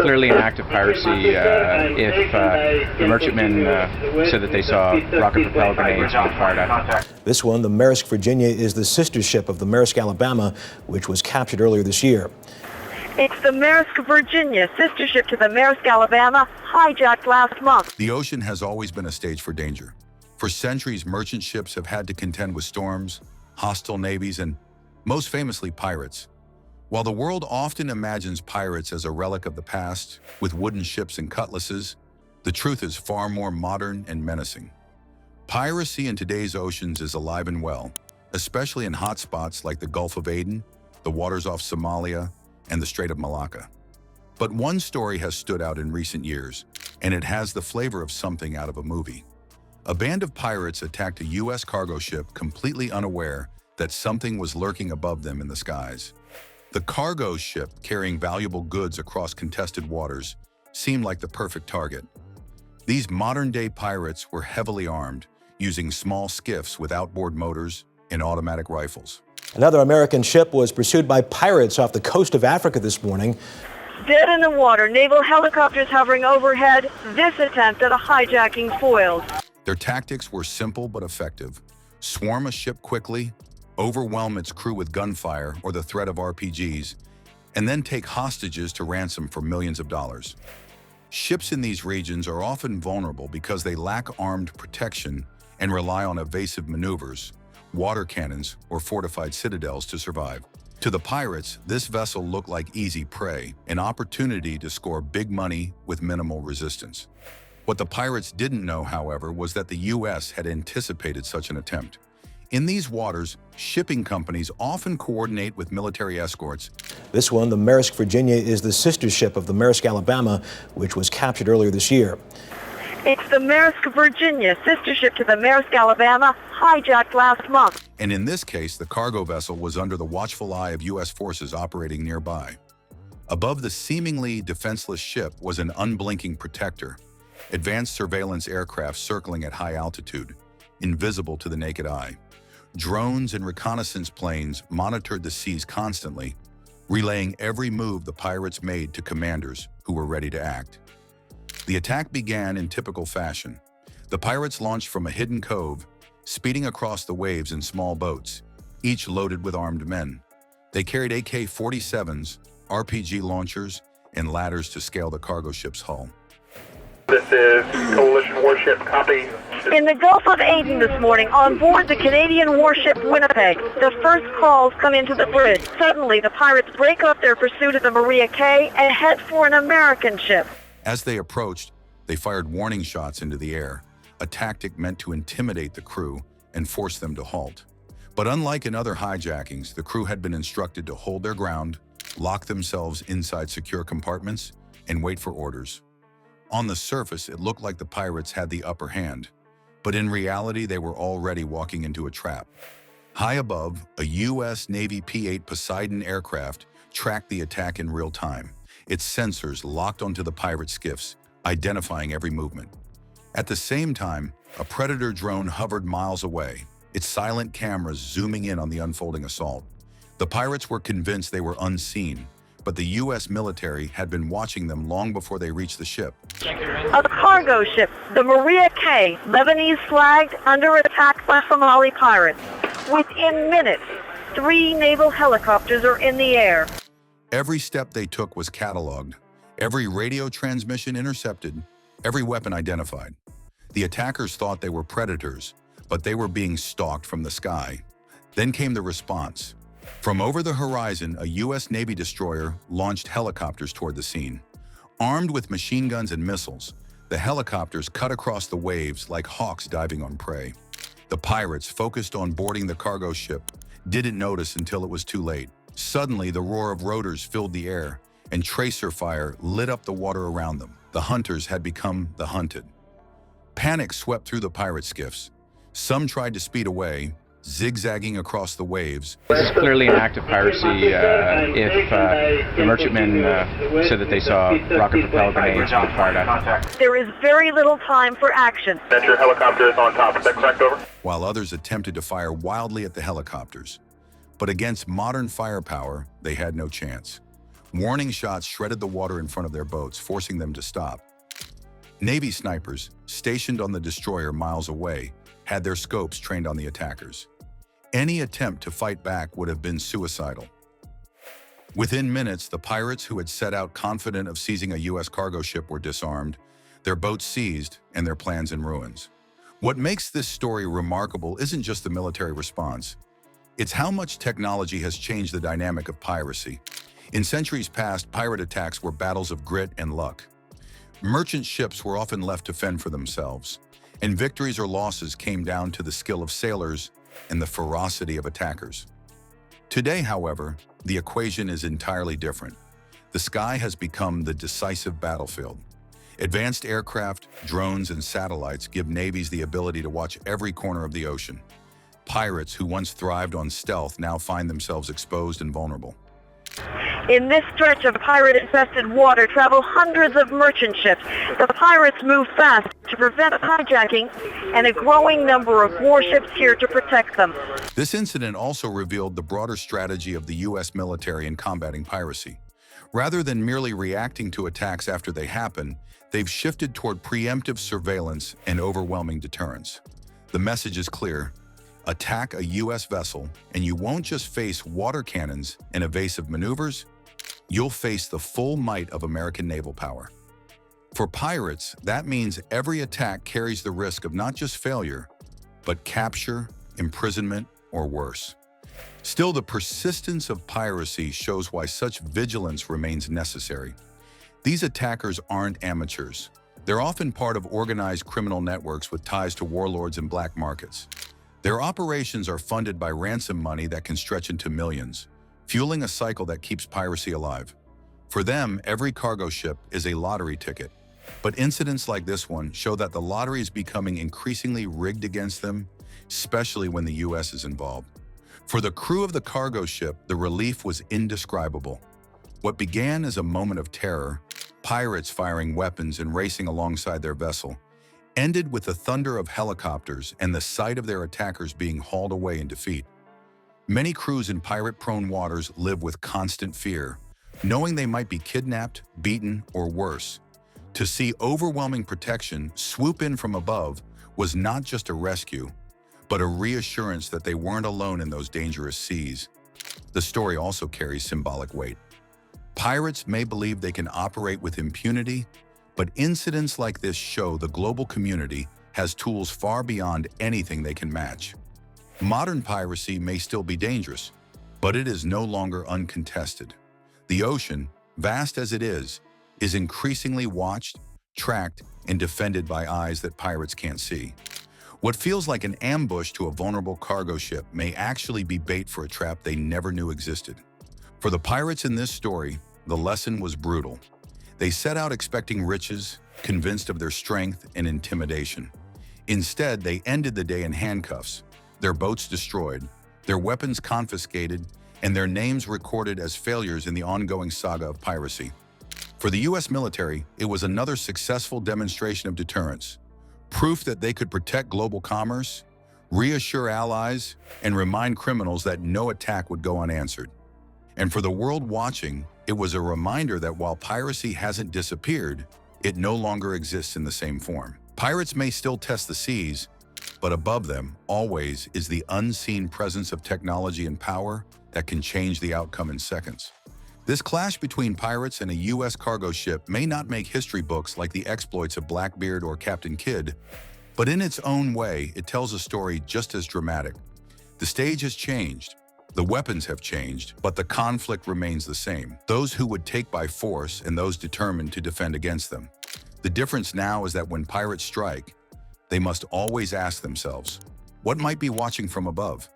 clearly an act of piracy if the merchantmen said that they saw rocket-propelled grenades being fired at them. This one, the Maersk Virginia, is the sister ship of the Maersk Alabama, which was captured earlier this year. It's the Maersk Virginia, sister ship to the Maersk Alabama, hijacked last month. The ocean has always been a stage for danger. For centuries, merchant ships have had to contend with storms, hostile navies, and, most famously, pirates. While the world often imagines pirates as a relic of the past, with wooden ships and cutlasses, the truth is far more modern and menacing. Piracy in today's oceans is alive and well, especially in hotspots like the Gulf of Aden, the waters off Somalia, and the Strait of Malacca. But one story has stood out in recent years, and it has the flavor of something out of a movie. A band of pirates attacked a U.S. cargo ship completely unaware that something was lurking above them in the skies. The cargo ship, carrying valuable goods across contested waters, seemed like the perfect target. These modern-day pirates were heavily armed, using small skiffs with outboard motors and automatic rifles. Another American ship was pursued by pirates off the coast of Africa this morning. Dead in the water, naval helicopters hovering overhead. This attempt at a hijacking foiled. Their tactics were simple but effective. Swarm a ship quickly, overwhelm its crew with gunfire or the threat of RPGs, and then take hostages to ransom for millions of dollars. Ships in these regions are often vulnerable because they lack armed protection and rely on evasive maneuvers, water cannons, or fortified citadels to survive. To the pirates, this vessel looked like easy prey, an opportunity to score big money with minimal resistance. What the pirates didn't know, however, was that the U.S. had anticipated such an attempt. In these waters, shipping companies often coordinate with military escorts. This one, the Maersk Virginia, is the sister ship of the Maersk Alabama, which was captured earlier this year. It's the Maersk Virginia, sister ship to the Maersk Alabama, hijacked last month. And in this case, the cargo vessel was under the watchful eye of U.S. forces operating nearby. Above the seemingly defenseless ship was an unblinking protector, advanced surveillance aircraft circling at high altitude, invisible to the naked eye. Drones and reconnaissance planes monitored the seas constantly, relaying every move the pirates made to commanders who were ready to act. The attack began in typical fashion. The pirates launched from a hidden cove, speeding across the waves in small boats, each loaded with armed men. They carried AK-47s, RPG launchers, and ladders to scale the cargo ship's hull. This is Coalition warship, copy. In the Gulf of Aden this morning, on board the Canadian warship Winnipeg, the first calls come into the bridge. Suddenly, the pirates break up their pursuit of the Maria K and head for an American ship. As they approached, they fired warning shots into the air, a tactic meant to intimidate the crew and force them to halt. But unlike in other hijackings, the crew had been instructed to hold their ground, lock themselves inside secure compartments, and wait for orders. On the surface, it looked like the pirates had the upper hand, but in reality, they were already walking into a trap. High above, a U.S. Navy P-8 Poseidon aircraft tracked the attack in real time, its sensors locked onto the pirate skiffs, identifying every movement. At the same time, a Predator drone hovered miles away, its silent cameras zooming in on the unfolding assault. The pirates were convinced they were unseen, but the U.S. military had been watching them long before they reached the ship. A cargo ship, the Maria K, Lebanese flagged, under attack by Somali pirates. Within minutes, 3 naval helicopters are in the air. Every step they took was cataloged, every radio transmission intercepted, every weapon identified. The attackers thought they were predators, but they were being stalked from the sky. Then came the response. From over the horizon, a U.S. Navy destroyer launched helicopters toward the scene. Armed with machine guns and missiles, the helicopters cut across the waves like hawks diving on prey. The pirates, focused on boarding the cargo ship, didn't notice until it was too late. Suddenly, the roar of rotors filled the air, and tracer fire lit up the water around them. The hunters had become the hunted. Panic swept through the pirate skiffs. Some tried to speed away, zigzagging across the waves. This is clearly an act of piracy if the merchantmen said that they saw rocket-propelled grenades being fired at them. There is very little time for action. That your helicopter is on top, is that correct, over? While others attempted to fire wildly at the helicopters. But against modern firepower, they had no chance. Warning shots shredded the water in front of their boats, forcing them to stop. Navy snipers, stationed on the destroyer miles away, had their scopes trained on the attackers. Any attempt to fight back would have been suicidal. Within minutes, the pirates who had set out confident of seizing a U.S. cargo ship were disarmed, their boats seized, and their plans in ruins. What makes this story remarkable isn't just the military response. It's how much technology has changed the dynamic of piracy. In centuries past, pirate attacks were battles of grit and luck. Merchant ships were often left to fend for themselves, and victories or losses came down to the skill of sailors and the ferocity of attackers. Today, however, the equation is entirely different. The sky has become the decisive battlefield. Advanced aircraft, drones, and satellites give navies the ability to watch every corner of the ocean. Pirates who once thrived on stealth now find themselves exposed and vulnerable. In this stretch of pirate-infested water travel hundreds of merchant ships. The pirates move fast to prevent hijacking and a growing number of warships here to protect them. This incident also revealed the broader strategy of the U.S. military in combating piracy. Rather than merely reacting to attacks after they happen, they've shifted toward preemptive surveillance and overwhelming deterrence. The message is clear. Attack a U.S. vessel, and you won't just face water cannons and evasive maneuvers, you'll face the full might of American naval power. For pirates, that means every attack carries the risk of not just failure, but capture, imprisonment, or worse. Still, the persistence of piracy shows why such vigilance remains necessary. These attackers aren't amateurs. They're often part of organized criminal networks with ties to warlords and black markets. Their operations are funded by ransom money that can stretch into millions, fueling a cycle that keeps piracy alive. For them, every cargo ship is a lottery ticket. But incidents like this one show that the lottery is becoming increasingly rigged against them, especially when the U.S. is involved. For the crew of the cargo ship, the relief was indescribable. What began as a moment of terror, pirates firing weapons and racing alongside their vessel, ended with the thunder of helicopters and the sight of their attackers being hauled away in defeat. Many crews in pirate-prone waters live with constant fear, knowing they might be kidnapped, beaten, or worse. To see overwhelming protection swoop in from above was not just a rescue, but a reassurance that they weren't alone in those dangerous seas. The story also carries symbolic weight. Pirates may believe they can operate with impunity, but incidents like this show the global community has tools far beyond anything they can match. Modern piracy may still be dangerous, but it is no longer uncontested. The ocean, vast as it is increasingly watched, tracked, and defended by eyes that pirates can't see. What feels like an ambush to a vulnerable cargo ship may actually be bait for a trap they never knew existed. For the pirates in this story, the lesson was brutal. They set out expecting riches, convinced of their strength and intimidation. Instead, they ended the day in handcuffs, their boats destroyed, their weapons confiscated, and their names recorded as failures in the ongoing saga of piracy. For the U.S. military, it was another successful demonstration of deterrence, proof that they could protect global commerce, reassure allies, and remind criminals that no attack would go unanswered. And for the world watching, it was a reminder that while piracy hasn't disappeared, it no longer exists in the same form. Pirates may still test the seas, but above them, always, is the unseen presence of technology and power that can change the outcome in seconds. This clash between pirates and a U.S. cargo ship may not make history books like the exploits of Blackbeard or Captain Kidd, but in its own way, it tells a story just as dramatic. The stage has changed, the weapons have changed, but the conflict remains the same. Those who would take by force and those determined to defend against them. The difference now is that when pirates strike, they must always ask themselves, what might be watching from above?